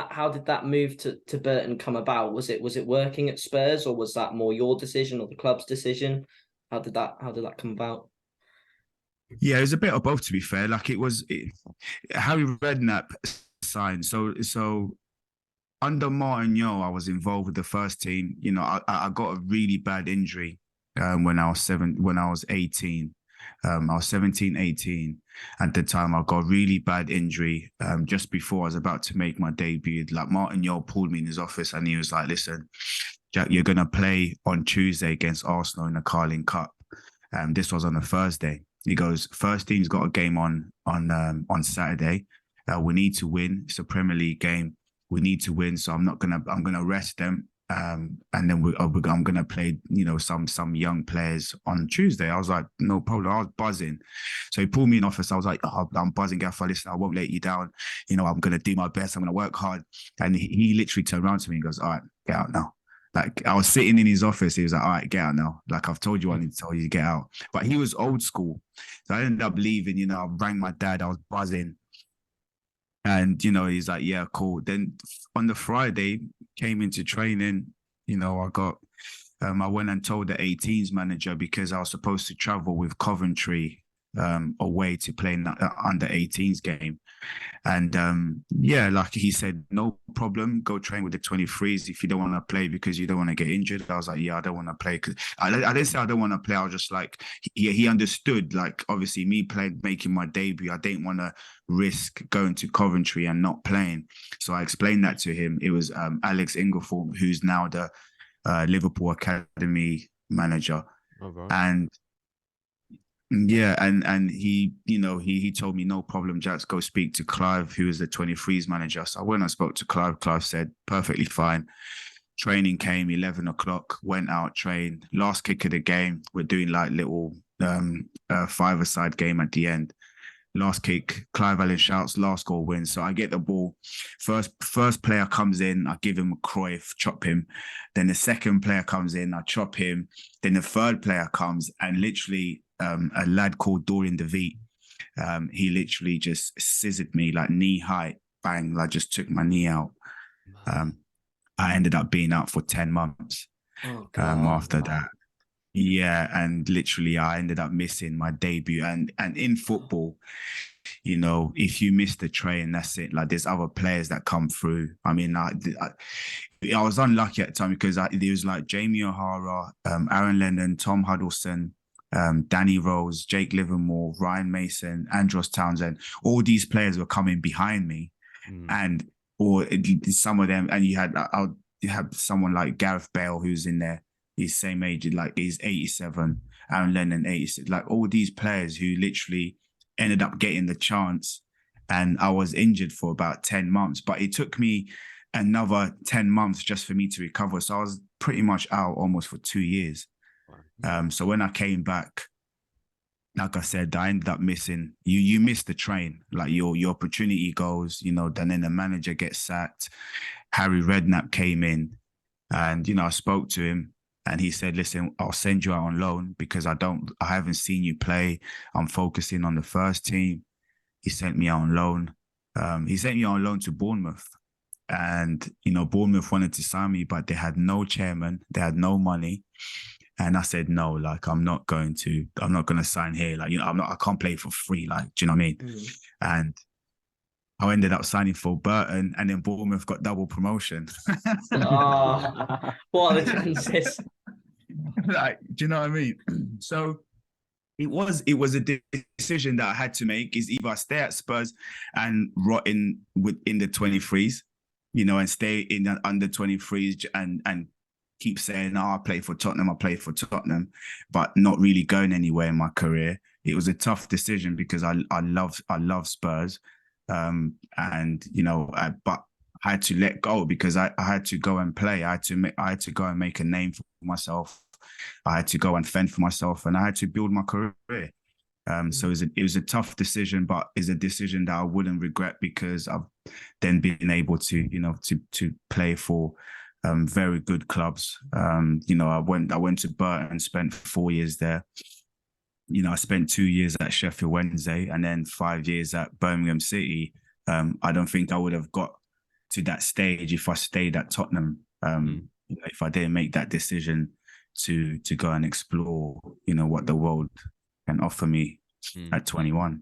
how did that move to Burton come about? Was it working at Spurs, or was that more your decision or the club's decision? How did that come about? Yeah, it was a bit of both, to be fair. Like Harry Redknapp signed. So under Martin Yo, I was involved with the first team. I got a really bad injury when I was 18. I was 17, 18 at the time. I got a really bad injury just before I was about to make my debut. Like Martin Yo pulled me in his office and he was like, listen, Jack, you're going to play on Tuesday against Arsenal in the Carling Cup. This was on a Thursday. He goes, first team's got a game on Saturday. We need to win. It's a Premier League game. We need to win. So I'm gonna rest them. And then I'm gonna play, some young players on Tuesday. I was like, no problem. I was buzzing. So he pulled me in office. I was like, I'm buzzing, Gaffer. Listen, I won't let you down. I'm gonna do my best. I'm gonna work hard. And he literally turned around to me and goes, all right, get out now. Like I was sitting in his office, he was like, all right, get out now. Like I've told you I need to tell you to get out. But he was old school. So I ended up leaving, I rang my dad, I was buzzing. And, he's like, yeah, cool. Then on the Friday, came into training, I went and told the 18s manager because I was supposed to travel with Coventry away to play in the under 18s game. And like he said, no problem, go train with the 23s if you don't want to play because you don't want to get injured. I was like, yeah, I don't want to play. Cause I didn't say I don't want to play. I was just like, he understood, like, obviously me making my debut, I didn't want to risk going to Coventry and not playing. So I explained that to him. It was Alex Inglethorpe, who's now the Liverpool Academy manager. Okay. And yeah, and he told me no problem, Jack, go speak to Clive, who was the 23s manager. So when I spoke to Clive, Clive said perfectly fine. Training came 11 o'clock, went out, trained. Last kick of the game, we're doing like little five-a-side game at the end. Last kick, Clive Allen shouts, last goal wins. So I get the ball. First player comes in, I give him a Cruyff, chop him. Then the second player comes in, I chop him. Then the third player comes and literally a lad called Dorian DeVete, he literally just scissored me like knee height, bang, like just took my knee out. I ended up being out for 10 months after that. Yeah, and literally I ended up missing my debut. And in football, if you miss the train, that's it. Like there's other players that come through. I mean, I was unlucky at the time because there was like Jamie O'Hara, Aaron Lennon, Tom Huddleston, Danny Rose, Jake Livermore, Ryan Mason, Andros Townsend. All these players were coming behind me, or some of them. And you had someone like Gareth Bale who's in there. He's same age, like he's 87. Aaron Lennon 86. Like all these players who literally ended up getting the chance, and I was injured for about 10 months. But it took me another 10 months just for me to recover. So I was pretty much out almost for 2 years. So when I came back, like I said, I ended up missing. You miss the train, like your opportunity goes, then the manager gets sacked. Harry Redknapp came in, and I spoke to him, and he said, "Listen, I'll send you out on loan because I haven't seen you play. I'm focusing on the first team." He sent me out on loan. He sent me on loan to Bournemouth, and Bournemouth wanted to sign me, but they had no chairman, they had no money. And I said, no, like, I'm not going to sign here. Like, I can't play for free. Like, do you know what I mean? And I ended up signing for Burton, and then Bournemouth got double promotion. Oh, what are the chances? Like, do you know what I mean? So it was a decision that I had to make. Is either I stay at Spurs and rot in the 23s, and stay in the under 23s and keep saying, I play for Tottenham, but not really going anywhere in my career. It was a tough decision because I love Spurs. But I had to let go because I had to go and play. I had to go and make a name for myself. I had to go and fend for myself, and I had to build my career. So it was a tough decision, but it's a decision that I wouldn't regret because I've then been able to to play for very good clubs. I went to Burton and spent 4 years there. I spent 2 years at Sheffield Wednesday and then 5 years at Birmingham City. I don't think I would have got to that stage if I stayed at Tottenham. If I didn't make that decision to go and explore, what the world can offer me at 21.